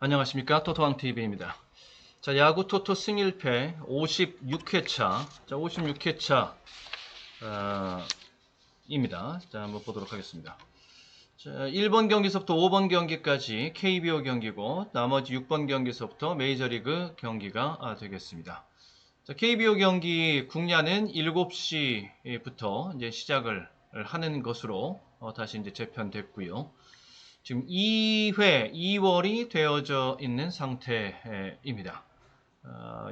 안녕하십니까, 토토왕TV입니다. 자, 야구 토토 승일패 56회차, 자, 56회차, 입니다. 자, 한번 보도록 하겠습니다. 자, 1번 경기서부터 5번 경기까지 KBO 경기고, 나머지 6번 경기서부터 메이저리그 경기가 되겠습니다. 자, KBO 경기 국야는 7시부터 이제 시작을 하는 것으로 다시 이제 재편됐고요. 지금 2회, 2월이 되어져 있는 상태입니다.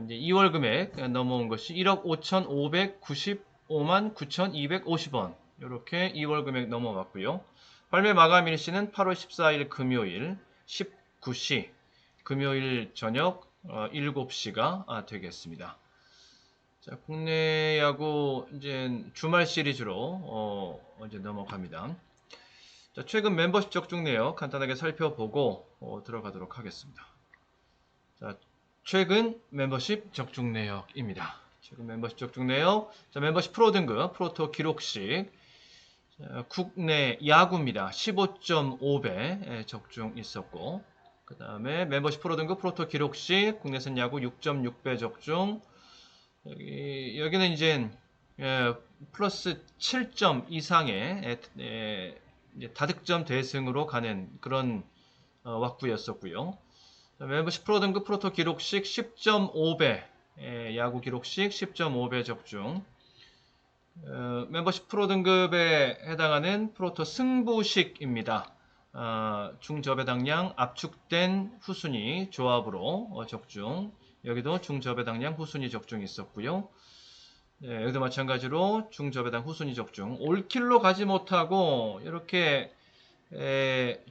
이제 2월 금액 넘어온 것이 1억 5,595만 9,250원. 이렇게 2월 금액 넘어갔고요. 발매 마감 일시는 8월 14일 금요일 19시, 금요일 저녁 7시가 되겠습니다. 자, 국내 야구 이제 주말 시리즈로 이제 넘어갑니다. 자, 최근 멤버십 적중 내역 간단하게 살펴보고 들어가도록 하겠습니다. 자, 최근 멤버십 적중 내역입니다. 최근 멤버십 적중 내역. 자, 멤버십 프로 등급, 프로토 기록식. 자, 국내 야구입니다. 15.5배 적중 있었고, 그 다음에 멤버십 프로 등급, 프로토 기록식, 국내선 야구 6.6배 적중. 여기는 이제 플러스 7점 이상의 다득점 대승으로 가는 그런 왁구였었고요. 멤버십 프로 등급 프로토 기록식 10.5배, 야구 기록식 10.5배 적중. 멤버십 프로 등급에 해당하는 프로토 승부식입니다. 중저배당량 압축된 후순위 조합으로 적중. 여기도 중저배당량 후순위 적중이 있었고요. 여기도 마찬가지로 중저배당 후순위 적중. 올킬로 가지 못하고 이렇게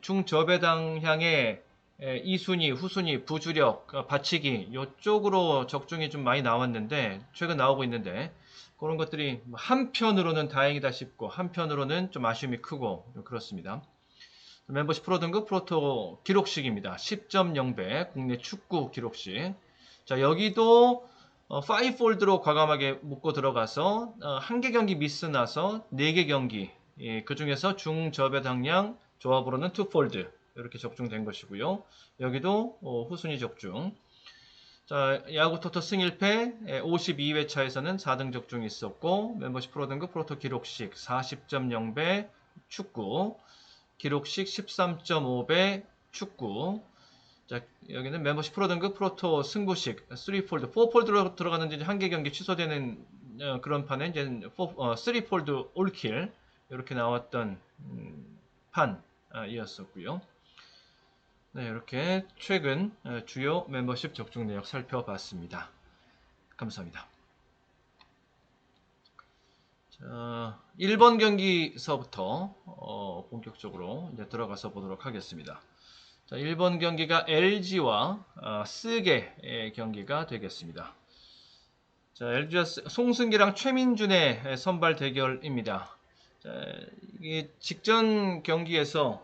중저배당향의 2순위, 후순위, 부주력, 받치기 이쪽으로 적중이 좀 많이 나왔는데, 최근 나오고 있는데, 그런 것들이 한편으로는 다행이다 싶고 한편으로는 좀 아쉬움이 크고 그렇습니다. 멤버십 프로 등급 프로토 기록식입니다. 10.0배 국내 축구 기록식. 자, 여기도 5폴드로 과감하게 묶고 들어가서 1개 경기 미스 나서 4개 경기, 그 중에서 중저배당량 조합으로는 2폴드 이렇게 적중된 것이고요. 여기도 후순위 적중. 자, 야구 토토 승일패 52회차에서는 4등 적중이 있었고, 멤버십 프로 등급 프로토 기록식 40.0배 축구, 기록식 13.5배 축구. 자, 여기는 멤버십 프로 등급 프로토 승부식 3폴드, 4폴드로 들어갔는데 1개 경기 취소되는 그런 판에 이제 3폴드 올킬 이렇게 나왔던 판이었었고요. 네, 이렇게 최근 주요 멤버십 적중 내역 살펴봤습니다. 감사합니다. 자, 1번 경기서부터 본격적으로 이제 들어가서 보도록 하겠습니다. 자, 1번 경기가 LG와 스게의 경기가 되겠습니다. 자, LG와 송승기랑 최민준의 선발 대결입니다. 자, 이게 직전 경기에서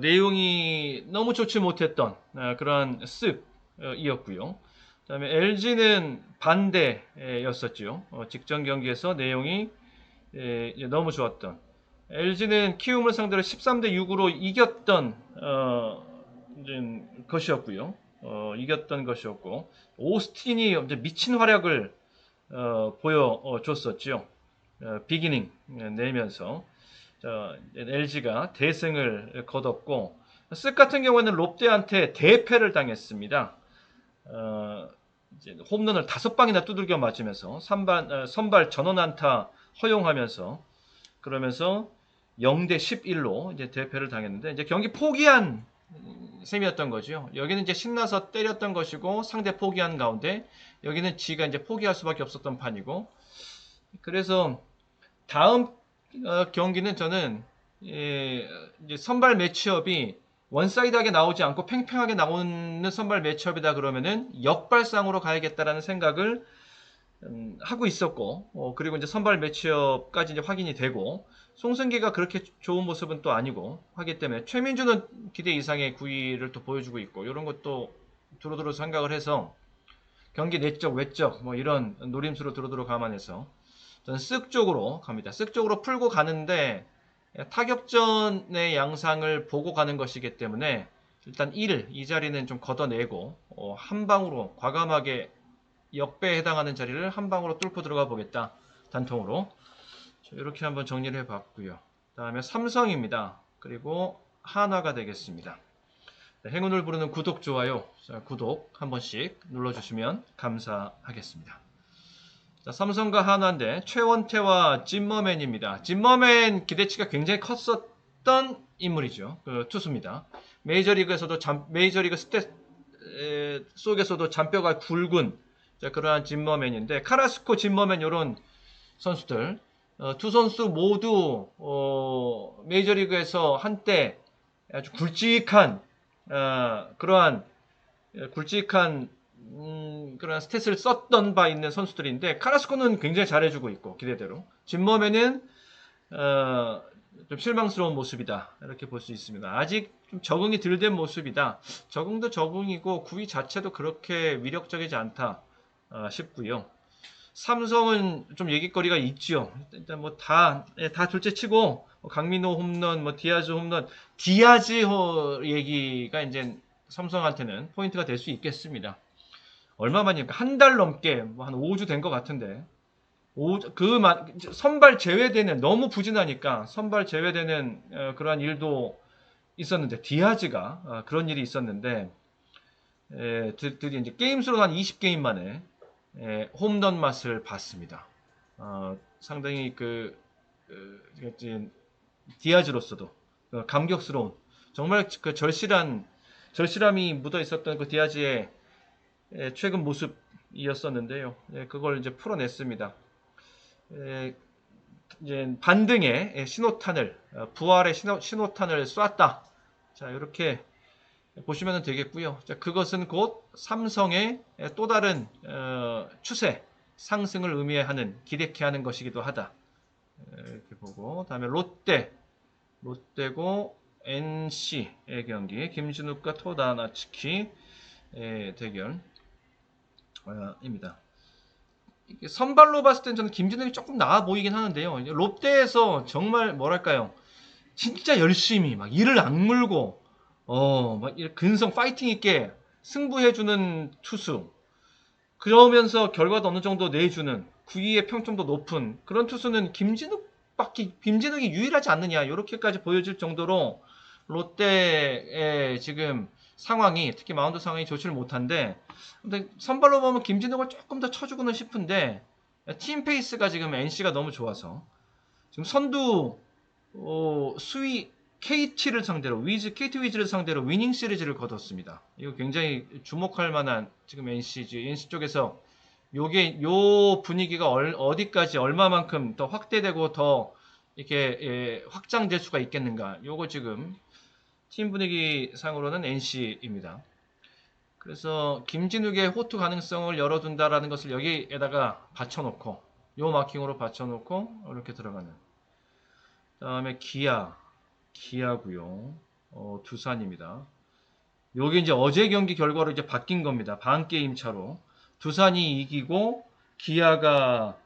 내용이 너무 좋지 못했던 그런 습이었고요. 그 다음에 LG는 반대였었죠. 직전 경기에서 내용이 너무 좋았던. LG는 키움을 상대로 13대 6으로 이겼던 것이었고요. 이겼던 것이었고, 오스틴이 미친 활약을 보여줬었죠. 비기닝 내면서. 자, LG가 대승을 거뒀고, 쓱 같은 경우에는 롯데한테 대패를 당했습니다. 이제 홈런을 5방이나 두들겨 맞으면서 선발 전원 안타 허용하면서, 그러면서 0대 11로 이제 대패를 당했는데, 이제 경기 포기한 셈이었던 거죠. 여기는 이제 신나서 때렸던 것이고, 상대 포기한 가운데 여기는 지가 이제 포기할 수밖에 없었던 판이고, 그래서 다음 경기는 저는 이제 선발 매치업이 원사이드하게 나오지 않고 팽팽하게 나오는 선발 매치업이다 그러면은 역발상으로 가야겠다라는 생각을 하고 있었고, 그리고 이제 선발 매치업까지 이제 확인이 되고, 송승기가 그렇게 좋은 모습은 또 아니고 하기 때문에 최민준은 기대 이상의 구위를 또 보여주고 있고, 이런 것도 두루두루 생각을 해서 경기 내적 외적 뭐 이런 노림수로 두루두루 감안해서 저는 쓱 쪽으로 갑니다. 쓱 쪽으로 풀고 가는데 타격전의 양상을 보고 가는 것이기 때문에 일단 이 자리는 좀 걷어내고 한 방으로 과감하게 역배에 해당하는 자리를 한 방으로 뚫고 들어가 보겠다. 단통으로. 이렇게 한번 정리를 해봤고요. 다음에 삼성입니다. 그리고 한화가 되겠습니다. 행운을 부르는 구독, 좋아요, 구독 한 번씩 눌러주시면 감사하겠습니다. 자, 삼성과 한화인데 최원태와 짐머맨입니다. 짐머맨 기대치가 굉장히 컸었던 인물이죠. 그 투수입니다. 메이저리그에서도 메이저리그 스탯 속에서도 잔뼈가 굵은 그러한 짐머맨인데 카라스코, 짐머맨 이런 선수들 두 선수 모두 메이저리그에서 한때 아주 굵직한 그러한 굵직한 그런 스탯을 썼던 바 있는 선수들인데 카라스코는 굉장히 잘해주고 있고 기대대로 짐머맨은 좀 실망스러운 모습이다 이렇게 볼 수 있습니다. 아직 좀 적응이 덜 된 모습이다. 적응도 적응이고 구위 자체도 그렇게 위력적이지 않다 싶고요. 삼성은 좀 얘기거리가 있죠. 일단 뭐 다 둘째치고 강민호 홈런, 뭐 디아즈 홈런, 디아즈 얘기가 이제 삼성한테는 포인트가 될 수 있겠습니다. 얼마만입니까? 한 달 넘게 뭐 한 5주 된 것 같은데 선발 제외되는 너무 부진하니까 선발 제외되는 그러한 일도 있었는데 디아즈가 그런 일이 있었는데 드디어 이제 게임 수로 한 20게임 만에 홈런 맛을 봤습니다. 상당히 디아즈로서도 감격스러운 정말 그 절실함이 묻어 있었던 그 디아즈의 최근 모습이었었는데요. 그걸 이제 풀어냈습니다. 이제 반등의 신호탄을 부활의 신호탄을 쐈다. 자 이렇게 보시면 되겠고요. 자, 그것은 곧 삼성의 또 다른 추세 상승을 의미하는 기대케 하는 것이기도 하다. 이렇게 보고 다음에 롯데고 NC의 경기 김진욱과 토다나츠키 대결입니다. 선발로 봤을 땐 저는 김진욱이 조금 나아 보이긴 하는데요. 롯데에서 정말 뭐랄까요, 진짜 열심히 막 이를 악물고 막 근성 파이팅 있게 승부해주는 투수. 그러면서 결과도 어느 정도 내주는 구위의 평점도 높은 그런 투수는 김진욱이 유일하지 않느냐 이렇게까지 보여질 정도로 롯데의 지금 상황이 특히 마운드 상황이 좋지를 못한데 근데 선발로 보면 김진욱을 조금 더 쳐주고는 싶은데 팀 페이스가 지금 NC가 너무 좋아서 지금 선두 수위 KT를 상대로 KT 위즈를 상대로 위닝 시리즈를 거뒀습니다. 이거 굉장히 주목할 만한 지금 NC 쪽에서 요 분위기가 어디까지 얼마만큼 더 확대되고 더 이렇게 확장될 수가 있겠는가? 요거 지금 팀 분위기 상으로는 NC입니다. 그래서 김진욱의 호투 가능성을 열어둔다라는 것을 여기에다가 받쳐놓고 요 마킹으로 받쳐놓고 이렇게 들어가는. 다음에 기아고요. 두산입니다. 요게 이제 어제 경기 결과로 이제 바뀐 겁니다. 반 게임 차로 두산이 이기고 기아가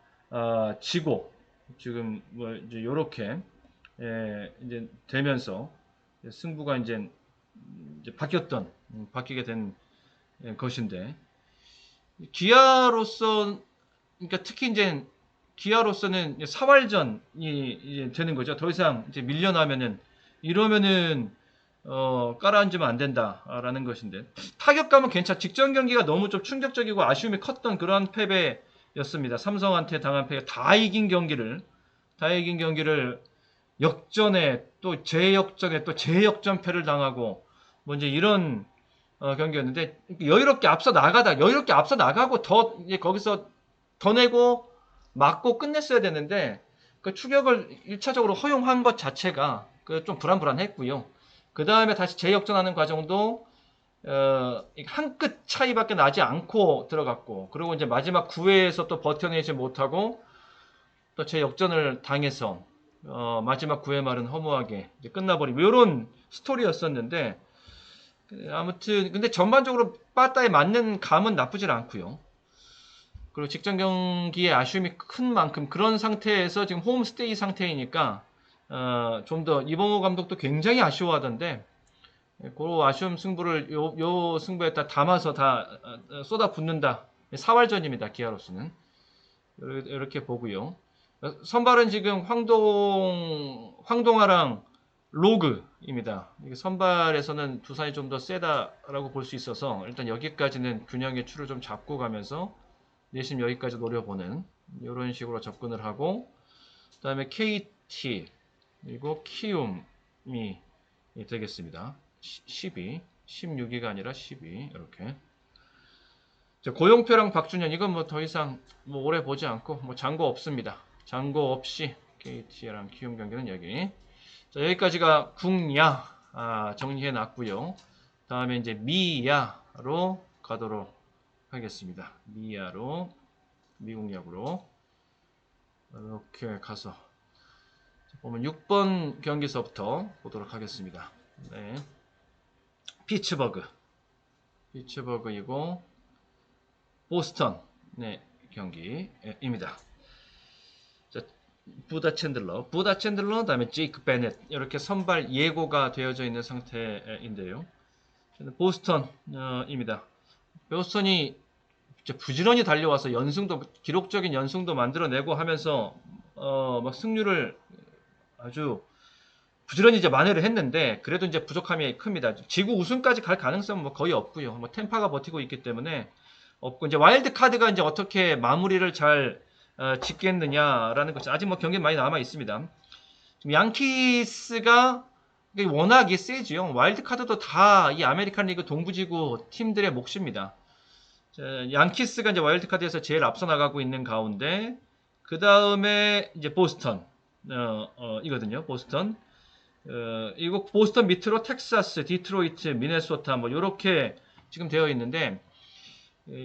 지고 지금 뭐 이제 요렇게 이제 되면서 승부가 이제 바뀌게 된 것인데 기아로서 그러니까 특히 이제 기아로서는 사활전이 이제 되는 거죠. 더 이상 이제 밀려나면은 이러면은 깔아앉으면 안 된다라는 것인데 타격감은 괜찮. 직전 경기가 너무 좀 충격적이고 아쉬움이 컸던 그런 패배였습니다. 삼성한테 당한 패가 다 이긴 경기를 역전에 또 재역전에 또 재역전패를 당하고 뭐 이제 이런 경기였는데 여유롭게 앞서 나가고 더 이제 거기서 더 내고 맞고 끝냈어야 되는데 그 추격을 1차적으로 허용한 것 자체가 좀 불안했고요. 그 다음에 다시 재역전하는 과정도 한 끗 차이밖에 나지 않고 들어갔고 그리고 이제 마지막 9회에서 또 버텨내지 못하고 또 재역전을 당해서 마지막 9회 말은 허무하게 이제 끝나버리고 이런 스토리였었는데 아무튼 근데 전반적으로 빠따에 맞는 감은 나쁘질 않고요. 그리고 직전 경기에 아쉬움이 큰 만큼 그런 상태에서 지금 홈스테이 상태이니까 좀 더 이범호 감독도 굉장히 아쉬워하던데 그 아쉬움 승부를 요 승부에 다 담아서 다 쏟아 붓는다. 4활전입니다. 기아로서는 이렇게 보고요. 선발은 지금 황동아랑 로그입니다. 선발에서는 두산이 좀 더 세다라고 볼 수 있어서 일단 여기까지는 균형의 추를 좀 잡고 가면서 내심 여기까지 노려보는 이런 식으로 접근을 하고, 그 다음에 KT 그리고 키움이 되겠습니다. 12, 16위가 아니라 12 이렇게. 고용표랑 박준현 이건 뭐 더 이상 뭐 오래 보지 않고 뭐 잔고 없습니다. 잔고 없이 KT랑 키움 경기는 여기. 자, 여기까지가 국야 정리해 놨고요. 다음에 이제 미야로 가도록 하겠습니다. 미야로 미국 야구로 이렇게 가서 보면 6번 경기서부터 보도록 하겠습니다. 네. 피츠버그이고 보스턴 네, 경기입니다. 자, 부다 챈들러, 다음에 제이크 베넷 이렇게 선발 예고가 되어져 있는 상태인데요. 보스턴입니다. 보스턴이 부지런히 달려와서 기록적인 연승도 만들어내고 하면서 막 승률을 아주 부지런히 이제 만회를 했는데 그래도 이제 부족함이 큽니다. 지구 우승까지 갈 가능성은 뭐 거의 없고요. 뭐 템파가 버티고 있기 때문에 없고, 이제 와일드 카드가 이제 어떻게 마무리를 잘 짓겠느냐라는 것이 아직 뭐 경기 많이 남아 있습니다. 지금 양키스가 워낙에 세지요. 와일드 카드도 다 이 아메리칸 리그 동부지구 팀들의 몫입니다. 양키스가 이제 와일드 카드에서 제일 앞서 나가고 있는 가운데 그 다음에 이제 보스턴 이거든요. 보스턴. 이거 보스턴 밑으로 텍사스, 디트로이트, 미네소타 뭐 이렇게 지금 되어 있는데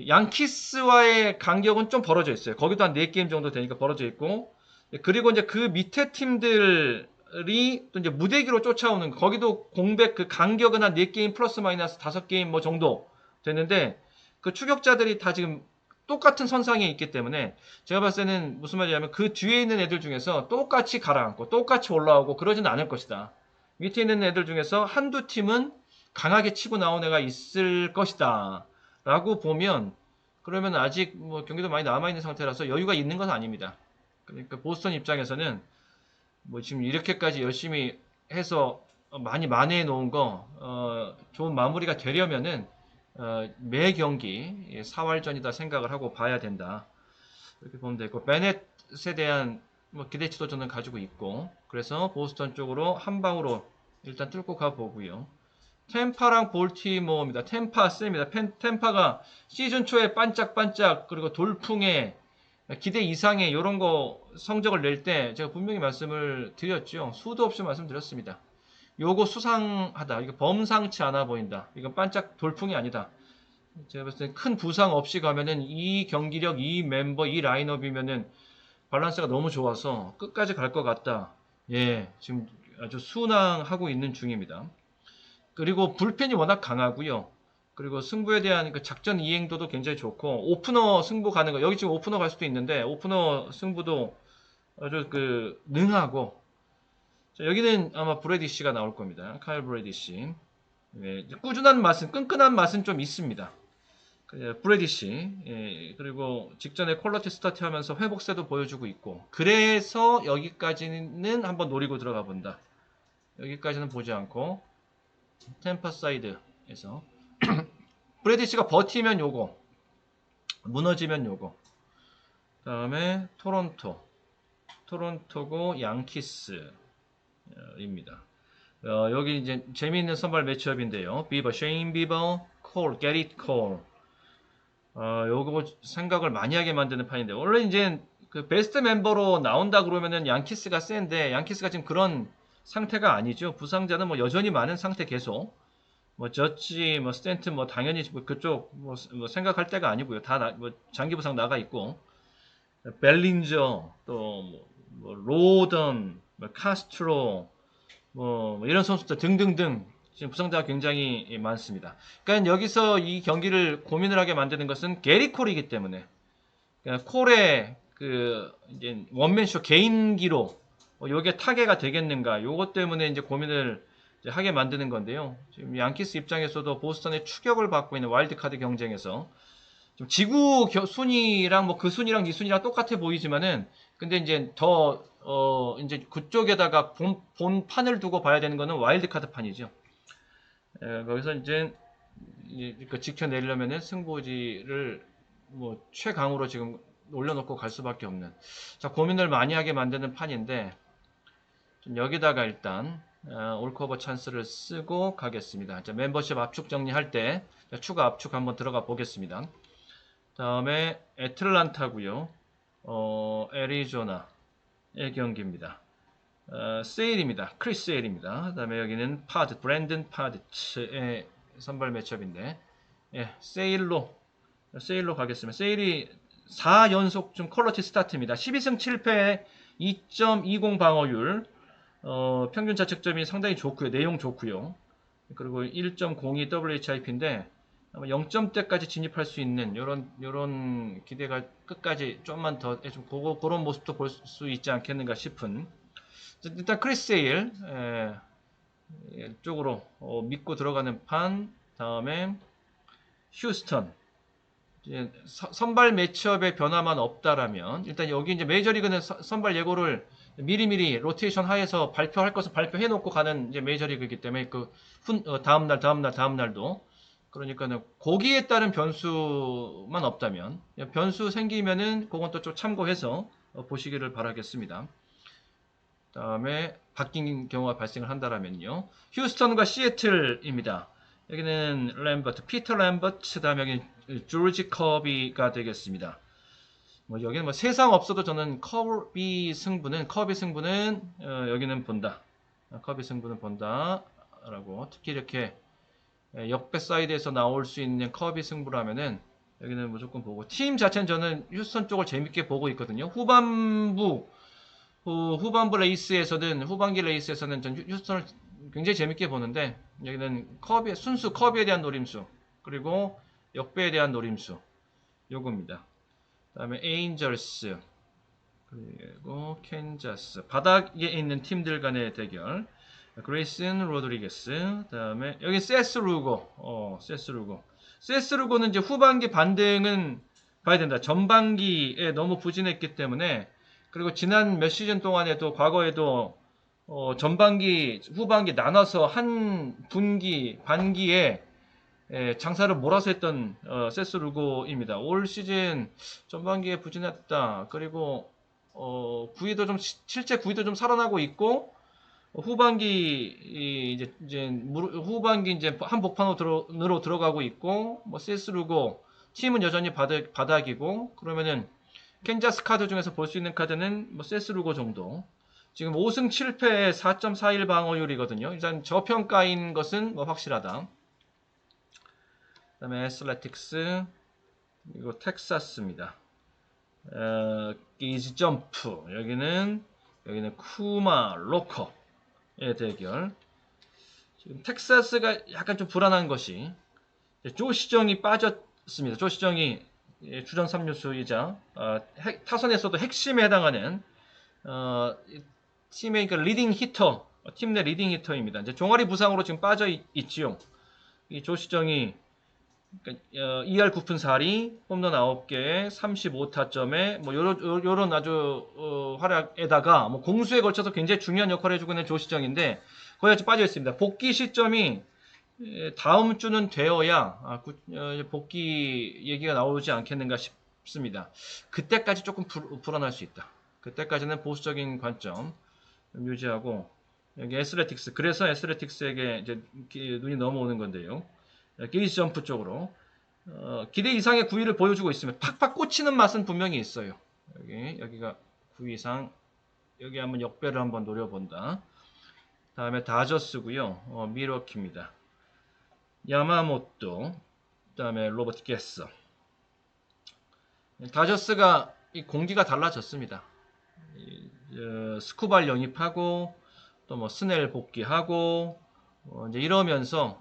양키스와의 간격은 좀 벌어져 있어요. 거기도 한 4게임 정도 되니까 벌어져 있고, 그리고 이제 그 밑에 팀들이 또 이제 무대기로 쫓아오는, 거기도 공백 그 간격은 한 4게임 플러스 마이너스 5게임 뭐 정도 되는데 그 추격자들이 다 지금 똑같은 선상에 있기 때문에 제가 봤을 때는 무슨 말이냐면 그 뒤에 있는 애들 중에서 똑같이 가라앉고 똑같이 올라오고 그러지는 않을 것이다. 밑에 있는 애들 중에서 한두 팀은 강하게 치고 나온 애가 있을 것이다 라고 보면, 그러면 아직 뭐 경기도 많이 남아있는 상태라서 여유가 있는 건 아닙니다. 그러니까 보스턴 입장에서는 뭐 지금 이렇게까지 열심히 해서 많이 만회해 놓은 거 좋은 마무리가 되려면은 매 경기 4활전이다 생각을 하고 봐야 된다. 이렇게 보면 되고, 베넷에 대한 뭐 기대치도 저는 가지고 있고, 그래서 보스턴 쪽으로 한 방으로 일단 뚫고 가보고요. 템파랑 볼티모어입니다. 템파 셉니다. 템파가 시즌 초에 반짝반짝 그리고 돌풍에 기대 이상의 이런 거 성적을 낼 때 제가 분명히 말씀을 드렸죠. 수도 없이 말씀드렸습니다. 요거 수상하다. 이거 범상치 않아 보인다. 이건 반짝 돌풍이 아니다. 제가 봤을 때 큰 부상 없이 가면은 이 경기력, 이 멤버, 이 라인업이면은 밸런스가 너무 좋아서 끝까지 갈 것 같다. 예, 지금 아주 순항하고 있는 중입니다. 그리고 불펜이 워낙 강하고요. 그리고 승부에 대한 그 작전 이행도도 굉장히 좋고, 오프너 승부 가는 거, 여기 지금 오프너 갈 수도 있는데 오프너 승부도 아주 그 능하고. 자, 여기는 아마 브래디시가 나올 겁니다. 카일 브래디시. 예, 꾸준한 맛은, 끈끈한 맛은 좀 있습니다. 브래디시. 예, 그리고 직전에 퀄러티 스타트 하면서 회복세도 보여주고 있고, 그래서 여기까지는 한번 노리고 들어가 본다. 여기까지는 보지 않고 템파 사이드에서 브래디시가 버티면 요거, 무너지면 요거. 다음에 토론토고 양키스입니다. 여기 이제 재미있는 선발 매치업인데요. 쉐인 비버, 게릿 콜. 요거 생각을 많이 하게 만드는 판인데, 원래 이제 그 베스트 멤버로 나온다 그러면은 양키스가 센데, 양키스가 지금 그런 상태가 아니죠. 부상자는 뭐 여전히 많은 상태 계속. 뭐 저치, 뭐 스탠튼, 뭐 당연히 뭐 그쪽 뭐 생각할 때가 아니고요. 다 뭐 장기 부상 나가 있고, 벨린저, 또 뭐 로던, 뭐 카스트로, 뭐 이런 선수들 등등등 지금 부상자가 굉장히 많습니다. 그러니까 여기서 이 경기를 고민을 하게 만드는 것은 게리 콜이기 때문에, 그러니까 콜의 그 이제 원맨쇼 개인기로 요게 타개가 되겠는가, 요것 때문에 이제 고민을 이제 하게 만드는 건데요. 지금 양키스 입장에서도 보스턴의 추격을 받고 있는 와일드카드 경쟁에서 좀 지구 순위랑 뭐 그 순위랑 이 순위랑 똑같아 보이지만은 근데 이제 더 이제 그쪽에다가 본 판을 두고 봐야 되는 거는 와일드카드 판이죠. 거기서 이제 그 지켜내려면은 승부지를 뭐 최강으로 지금 올려놓고 갈 수밖에 없는 자 고민을 많이 하게 만드는 판인데 좀 여기다가 일단 올커버 찬스를 쓰고 가겠습니다. 자, 멤버십 압축 정리할 때 추가 압축 한번 들어가 보겠습니다. 다음에 애틀란타고요. 애리조나의 경기입니다. 세일입니다. 크리스 세일입니다. 그 다음에 여기는 브랜든 파드츠의 선발 매첩인데 예, 세일로 가겠습니다. 세일이 4연속 좀 퀄러티 스타트입니다. 12승 7패 2.20 방어율 평균 자책점이 상당히 좋고요. 내용 좋고요. 그리고 1.02 WHIP인데 아마 0점대까지 진입할 수 있는 요런 기대가 끝까지 좀만 더 좀 그런 모습도 볼 수 있지 않겠는가 싶은 일단 크리스 세일 쪽으로 믿고 들어가는 판 다음에 휴스턴 선발 매치업의 변화만 없다라면 일단 여기 이제 메이저리그는 선발 예고를 미리미리 로테이션 하에서 발표할 것을 발표해 놓고 가는 이제 메이저리그이기 때문에 그 다음날도 그러니까는 거기에 따른 변수만 없다면 변수 생기면은 그건 또 좀 참고해서 보시기를 바라겠습니다. 다음에 바뀐 경우가 발생을 한다라면요. 휴스턴과 시애틀입니다. 여기는 피터 램버트, 다음에 여기 조지 커비가 되겠습니다. 뭐 여기는 뭐 세상 없어도 저는 커비 승부는 여기는 본다. 커비 승부는 본다라고 특히 이렇게 역배 사이드에서 나올 수 있는 커비 승부라면은 여기는 무조건 보고 팀 자체는 저는 휴스턴 쪽을 재밌게 보고 있거든요. 후반기 레이스에서는 전 휴스턴을 굉장히 재밌게 보는데 여기는 순수 커비에 대한 노림수 그리고 역배에 대한 노림수 요겁니다. 다음에 에인절스 그리고 캔자스 바닥에 있는 팀들 간의 대결 그레이슨 로드리게스 다음에 여기 세스루고는 이제 후반기 반등은 봐야 된다. 전반기에 너무 부진했기 때문에 그리고 지난 몇 시즌 동안에도 과거에도 전반기 후반기 나눠서 한 분기 반기에 장사를 몰아서 했던 세스루고입니다. 올 시즌 전반기에 부진했다. 그리고 실제 구위도 좀 살아나고 있고 후반기 이제 한복판으로 들어가고 있고 뭐 세스루고 팀은 여전히 바닥이고 그러면은 캔자스 카드 중에서 볼 수 있는 카드는 뭐 세스루고 정도. 지금 5승 7패에 4.41 방어율이거든요. 일단 저평가인 것은 뭐 확실하다. 그다음에 애슬레틱스 그리고 텍사스입니다. 기즈 점프 여기는 쿠마 로커의 대결. 지금 텍사스가 약간 좀 불안한 것이 조시정이 빠졌습니다. 조시정이 주전 3루수이자 타선에서도 핵심에 해당하는 팀의 그러니까 리딩 히터, 팀 내 리딩 히터입니다. 이제 종아리 부상으로 지금 빠져 있지요. 이 조시정이 그러니까 2할 9푼 4리, 홈런 9개, 35타점에 뭐 요런 아주 활약에다가 뭐 공수에 걸쳐서 굉장히 중요한 역할을 해주고 있는 조시정인데 거기에 빠져 있습니다. 복귀 시점이 다음 주는 되어야 복귀 얘기가 나오지 않겠는가 싶습니다. 그때까지 조금 불안할 수 있다. 그때까지는 보수적인 관점 유지하고 여기 애슬레틱스 그래서 애슬레틱스에게 이제 눈이 넘어오는 건데요. 게이지 점프 쪽으로 기대 이상의 구위를 보여주고 있으면 팍팍 꽂히는 맛은 분명히 있어요. 여기가 구위 이상 여기 한번 역배를 한번 노려본다. 다음에 다저스고요. 미러키입니다. 야마모토 그다음에 로버트 게서 다저스가 이 공기가 달라졌습니다. 스쿠발 영입하고 또 뭐 스넬 복귀하고 이제 이러면서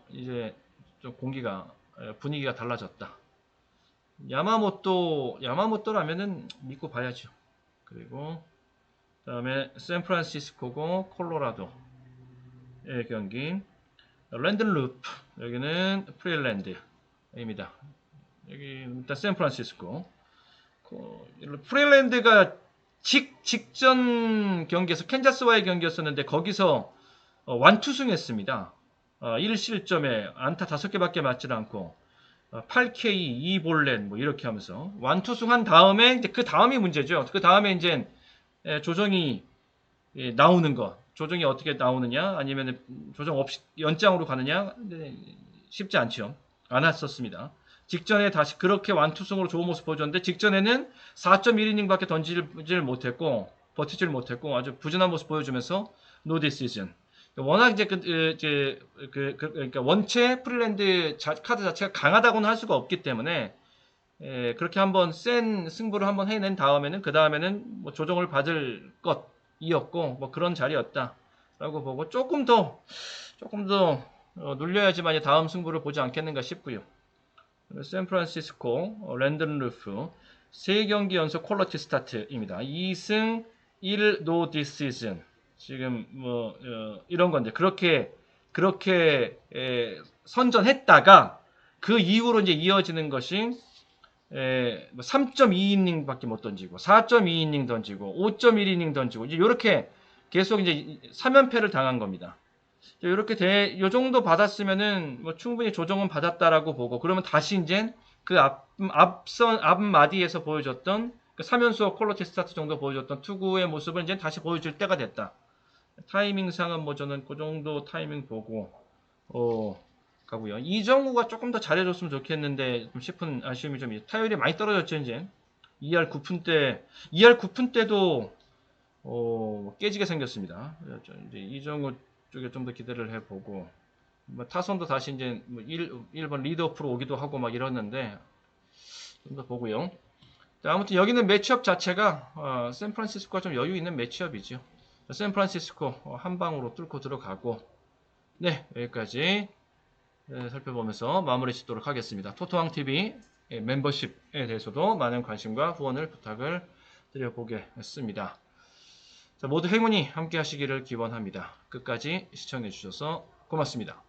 이제 좀 분위기가 달라졌다. 야마모토라면은 믿고 봐야죠. 그리고 그다음에 샌프란시스코고 콜로라도 경기. 랜든 루프, 여기는 프릴랜드입니다. 여기 일단 샌프란시스코. 프릴랜드가 직전 경기에서 캔자스와의 경기였었는데 거기서 완투승했습니다. 1실점에 안타 5개밖에 맞지 않고 8K 2볼넷 뭐 이렇게 하면서 완투승한 다음에 이제 그 다음이 문제죠. 그 다음에 이제 조정이 나오는 거. 조정이 어떻게 나오느냐 아니면 조정 없이 연장으로 가느냐 쉽지 않죠. 안 왔었습니다. 직전에 다시 그렇게 완투승으로 좋은 모습 보여줬는데 직전에는 4.1이닝밖에 던지질 못했고 버티질 못했고 아주 부진한 모습 보여주면서 노 디시즌. 워낙 이제 그러니까 원체 프릴랜드 카드 자체가 강하다고는 할 수가 없기 때문에 그렇게 한번 센 승부를 한번 해낸 다음에는 그 다음에는 뭐 조정을 받을 것이었고 뭐 그런 자리였다라고 보고 조금 더 눌려야지만 다음 승부를 보지 않겠는가 싶고요. 샌프란시스코 랜든 루프 3경기 연속 퀄러티 스타트입니다. 2승 1노 디시즌. 지금 뭐 이런 건데 그렇게 선전했다가 그 이후로 이제 이어지는 것이 3.2이닝밖에 못 던지고 4.2이닝 던지고 5.1이닝 던지고 이제 이렇게 계속 이제 3연패를 당한 겁니다. 이렇게 요 정도 받았으면은 뭐 충분히 조정은 받았다라고 보고 그러면 다시 이제 그 앞마디에서 보여줬던 그 3연속 퀄러티 스타트 정도 보여줬던 투구의 모습을 이제 다시 보여줄 때가 됐다. 타이밍상은 뭐 저는 그 정도 타이밍 보고 가고요. 이정우가 조금 더 잘해줬으면 좋겠는데 좀 싶은 아쉬움이 좀 타율이 많이 떨어졌죠 이제. 2할 9푼 때도 깨지게 생겼습니다. 이제 이정우 쪽에 좀 더 기대를 해보고 뭐 타선도 다시 이제 뭐 1번 리드오프로 오기도 하고 막 이러는데 좀 더 보고요. 아무튼 여기는 매치업 자체가 샌프란시스코가 좀 여유 있는 매치업이죠. 샌프란시스코 한 방으로 뚫고 들어가고 네 여기까지 살펴보면서 마무리 짓도록 하겠습니다. 토토왕TV 멤버십에 대해서도 많은 관심과 후원을 부탁을 드려보겠습니다. 자, 모두 행운이 함께 하시기를 기원합니다. 끝까지 시청해 주셔서 고맙습니다.